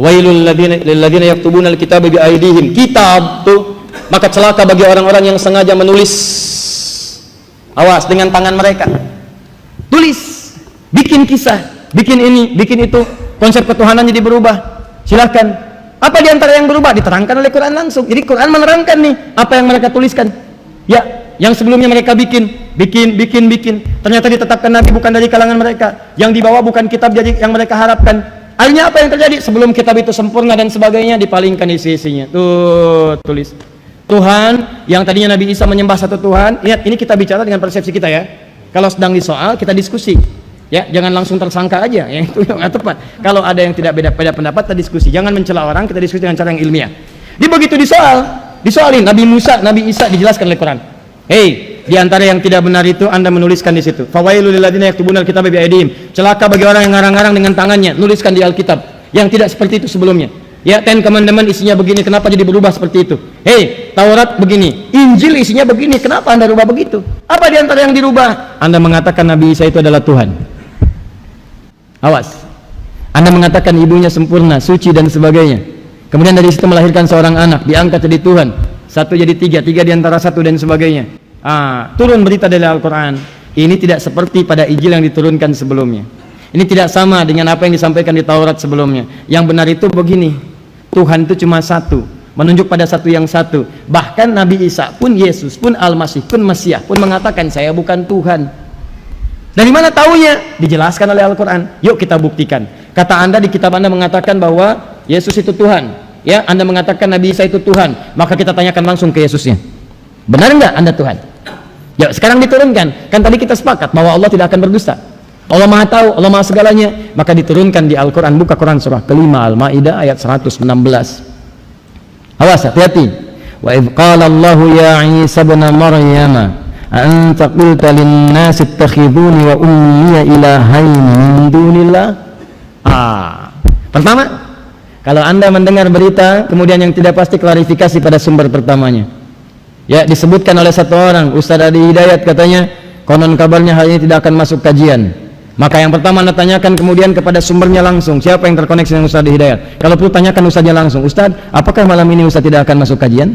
Fawailul lilladzina yaktubuna alkitaba biaydihim. Kitab tuh, maka celaka bagi orang-orang yang sengaja menulis. Awas dengan tangan mereka. Tulis, bikin kisah, bikin ini, bikin itu. Konsep ketuhanan jadi berubah. Silakan. Apa di antara yang berubah? Diterangkan oleh Quran langsung. Jadi Quran menerangkan nih apa yang mereka tuliskan. Ya, yang sebelumnya mereka bikin. Ternyata ditetapkan Nabi bukan dari kalangan mereka. Yang dibawa bukan kitab jadi yang mereka harapkan. Akhirnya apa yang terjadi? Sebelum kitab itu sempurna dan sebagainya, dipalingkan isi-isinya. Tuh, tulis. Tuhan, yang tadinya Nabi Isa menyembah satu Tuhan. Lihat, ini kita bicara dengan persepsi kita ya. Kalau sedang disoal, kita diskusi. Ya, jangan langsung tersangka aja. Ya, itu nggak tepat. Kalau ada yang tidak beda pendapat, kita diskusi. Jangan mencela orang, kita diskusi dengan cara yang ilmiah. Jadi begitu disoalin Nabi Musa, Nabi Isa dijelaskan oleh Quran. Hei, di antara yang tidak benar itu Anda menuliskan di situ. Fawailul lilladzina yaktubuna alkitaba biaydihim. Celaka bagi orang yang ngarang-ngarang dengan tangannya, nuliskan di Alkitab yang tidak seperti itu sebelumnya. Ya, Ten Commandment isinya begini, kenapa jadi berubah seperti itu? Hei, Taurat begini, Injil isinya begini, kenapa Anda rubah begitu? Apa di antara yang dirubah? Anda mengatakan Nabi Isa itu adalah Tuhan. Awas. Anda mengatakan ibunya sempurna, suci dan sebagainya. Kemudian dari situ melahirkan seorang anak, diangkat jadi Tuhan. Satu jadi tiga di antara satu dan sebagainya. Turun berita dari Al-Quran. Ini tidak seperti pada Injil yang diturunkan sebelumnya. Ini tidak sama dengan apa yang disampaikan di Taurat sebelumnya. Yang benar itu begini. Tuhan itu cuma satu, menunjuk pada satu yang satu. Bahkan Nabi Isa pun, Yesus pun, Al-Masih pun, Mesiah pun mengatakan saya bukan Tuhan. Dari mana taunya? Dijelaskan oleh Al-Quran. Yuk kita buktikan. Kata Anda di kitab Anda mengatakan bahwa Yesus itu Tuhan. Ya, Anda mengatakan Nabi Isa itu Tuhan. Maka kita tanyakan langsung ke Yesusnya. Benar enggak Anda Tuhan? Ya, sekarang diturunkan. Kan tadi kita sepakat bahwa Allah tidak akan berdusta. Allah Maha tahu, Allah Maha segalanya. Maka diturunkan di Al-Quran. Buka Quran surah kelima Al-Ma'idah ayat 116. Awas, hati-hati. Wa idh qala Allahu ya Isa ibn Maryam anta qulta lin-nasi ittakhiduni wa ummiya ilahaini min dunillah. Pertama, kalau Anda mendengar berita kemudian yang tidak pasti, klarifikasi pada sumber pertamanya. Ya, disebutkan oleh satu orang, Ustaz Adi Hidayat katanya, konon kabarnya hal ini tidak akan masuk kajian. Maka yang pertama Anda tanyakan kemudian kepada sumbernya langsung, siapa yang terkoneksi dengan Ustaz Adi Hidayat. Kalau perlu tanyakan Ustaznya langsung, Ustaz, apakah malam ini Ustaz tidak akan masuk kajian?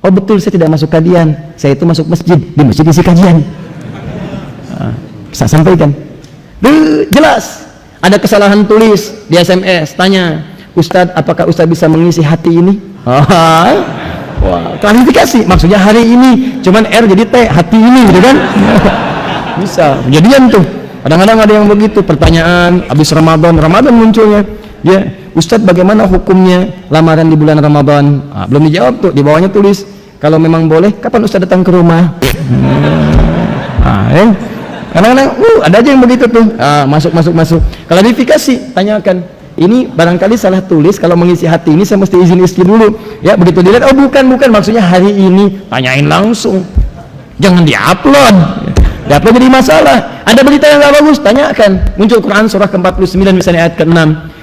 Oh betul, saya tidak masuk kajian, saya itu masuk masjid, di masjid isi kajian. Saya sampaikan. Jelas. Ada kesalahan tulis di SMS, tanya, Ustaz, apakah Ustaz bisa mengisi hati ini? Wah, klarifikasi, maksudnya hari ini, cuman R jadi T, hati ini, gitu kan? Bisa, kejadian tuh. Kadang-kadang ada yang begitu, pertanyaan, habis Ramadan munculnya. Ya, Ustaz, bagaimana hukumnya lamaran di bulan Ramadan? Belum dijawab tuh, di bawahnya tulis, kalau memang boleh, kapan Ustaz datang ke rumah? Kadang-kadang, ada aja yang begitu tuh. Masuk. Klarifikasi, tanyakan. Ini barangkali salah tulis, kalau mengisi hati ini saya mesti izin istri dulu. Ya, begitu dilihat, oh bukan, maksudnya hari ini. Tanyain langsung. Jangan diupload. Diupload jadi masalah. Ada berita yang gak bagus, tanyakan. Muncul Quran surah ke-49 misalnya ayat ke-6.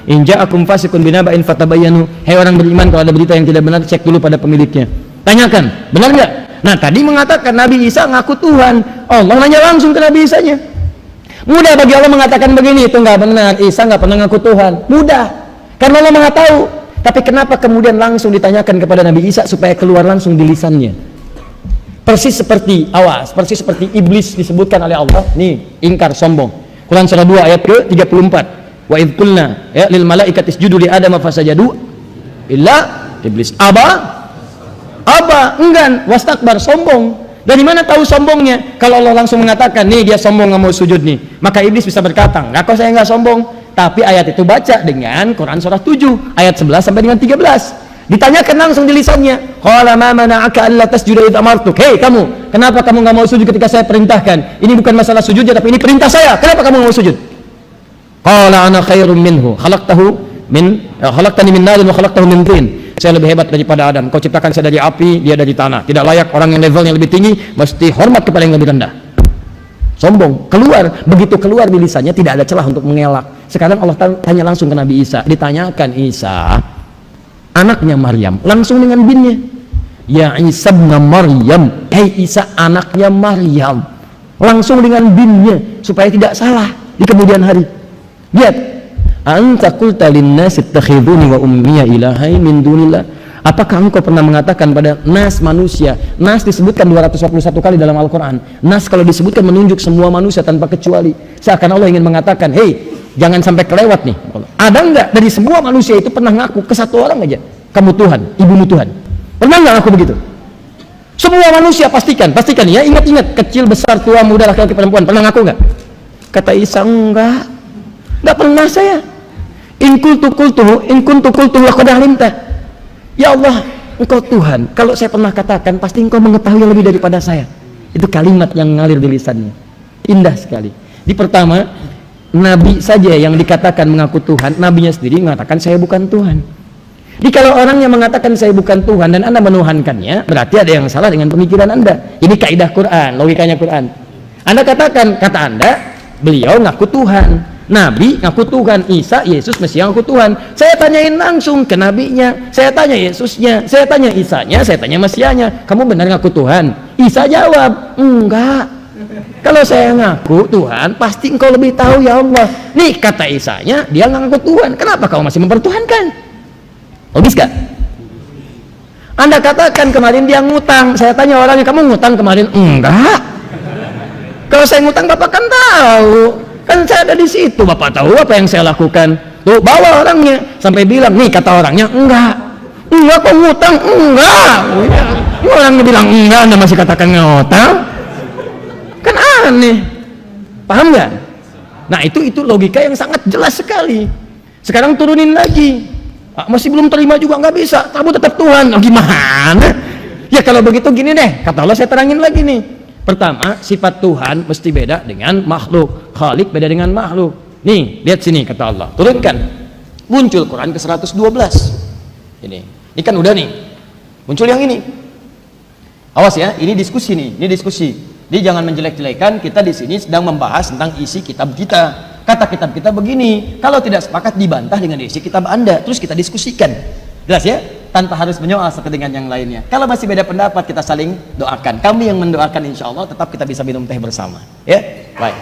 In ja'akum fasiqun binaba'in fatabayyanu. Hei orang beriman, kalau ada berita yang tidak benar, cek dulu pada pemiliknya. Tanyakan, benar nggak? Nah, tadi mengatakan Nabi Isa ngaku Tuhan. Allah nanya langsung ke Nabi Isanya. Mudah bagi Allah mengatakan begini, itu nggak benar. Isa nggak pernah ngaku Tuhan. Mudah, karena Allah Maha tahu. Tapi kenapa kemudian langsung ditanyakan kepada Nabi Isa supaya keluar langsung di lisannya? Persis seperti iblis disebutkan oleh Allah. Nih, ingkar, sombong. Quran surah 2 ayat ke-34. Wa idh qulna ya lil malaikati isjudu li adama fasajadu illa iblis aba enggan, wastakbar, sombong. Dari mana tahu sombongnya? Kalau Allah langsung mengatakan, nih dia sombong nggak mau sujud nih, maka iblis bisa berkata, nggak kok saya nggak sombong. Tapi ayat itu baca dengan Quran surah 7 ayat 11 sampai dengan 13. Ditanyakan langsung di lisannya, qala ma mana'aka alla tasjuda idh amartuk. Hei kamu, kenapa kamu nggak mau sujud ketika saya perintahkan? Ini bukan masalah sujudnya, tapi ini perintah saya. Kenapa kamu nggak mau sujud? Qala ana khairum minhu khalaqtani min narin wa khalaqtahu min tin. Saya lebih hebat daripada Adam. Kau ciptakan saya dari api, dia dari tanah. Tidak layak orang yang levelnya lebih tinggi mesti hormat kepada yang lebih rendah. Sombong. Begitu keluar di lisannya tidak ada celah untuk mengelak. Sekarang Allah tanya langsung ke Nabi Isa. Ditanyakan Isa, anaknya Maryam, langsung dengan binnya. Ya Isa bin Maryam, hei Isa anaknya Maryam. Langsung dengan binnya supaya tidak salah di kemudian hari. Lihat, anta qulta lin-nasi ittakhiduni wa ummiya ilahain min dunillah. Apakah engkau pernah mengatakan pada nas manusia, nas disebutkan 221 kali dalam Al-Quran, nas kalau disebutkan menunjuk semua manusia tanpa kecuali, seakan Allah ingin mengatakan, hei jangan sampai kelewat nih, ada enggak dari semua manusia itu pernah ngaku ke satu orang aja, kamu Tuhan, ibumu Tuhan, pernah enggak ngaku begitu? Semua manusia pastikan ya, ingat-ingat, kecil, besar, tua, muda, laki-laki, perempuan, pernah ngaku enggak? Kata Isa, enggak pernah saya. In kuntu qultu laqad alimta. Ya Allah, engkau Tuhan. Kalau saya pernah katakan, pasti engkau mengetahui lebih daripada saya. Itu kalimat yang ngalir di lisannya. Indah sekali. Di pertama, Nabi saja yang dikatakan mengaku Tuhan, Nabinya sendiri mengatakan saya bukan Tuhan. Jadi kalau orang yang mengatakan saya bukan Tuhan dan Anda menuhankannya, berarti ada yang salah dengan pemikiran Anda. Ini kaidah Quran, logikanya Quran. Anda katakan, kata Anda, beliau ngaku Tuhan. Nabi ngaku Tuhan, Isa, Yesus, Mesias ngaku Tuhan. Saya tanyain langsung ke nabinya, saya tanya Yesusnya, saya tanya Isanya, saya tanya Mesiasnya, kamu benar ngaku Tuhan? Isa jawab, enggak. Kalau saya ngaku Tuhan, pasti engkau lebih tahu ya Allah. Nih kata Isanya, dia ngaku Tuhan. Kenapa kau masih mempertuhankan? Logis gak? Anda katakan kemarin dia ngutang, saya tanya orangnya, kamu ngutang kemarin? Enggak. Kalau saya ngutang Bapak kan tahu. Kan saya ada di situ, Bapak tahu apa yang saya lakukan. Tuh bawa orangnya sampai bilang, nih kata orangnya enggak kok ngutang, enggak. Orangnya bilang enggak, Anda masih katakan ngutang, kan aneh. Paham nggak? Nah itu logika yang sangat jelas sekali. Sekarang turunin lagi, masih belum terima juga, nggak bisa, kamu tetap Tuhan. Gimana? Ya kalau begitu gini deh, kata Allah saya terangin lagi nih. Pertama, sifat Tuhan mesti beda dengan makhluk. Khalik beda dengan makhluk. Nih, lihat sini kata Allah. Turunkan. Muncul Quran ke 112. Ini kan udah nih. Muncul yang ini. Awas ya, ini diskusi nih. Ini diskusi. Jadi jangan menjelek-jelekan, kita di sini sedang membahas tentang isi kitab kita. Kata kitab kita begini, kalau tidak sepakat dibantah dengan isi kitab Anda, terus kita diskusikan. Jelas ya? Tanpa harus menyoal satu dengan yang lainnya. Kalau masih beda pendapat, kita saling doakan. Kami yang mendoakan, insya Allah tetap kita bisa minum teh bersama. Ya, baik.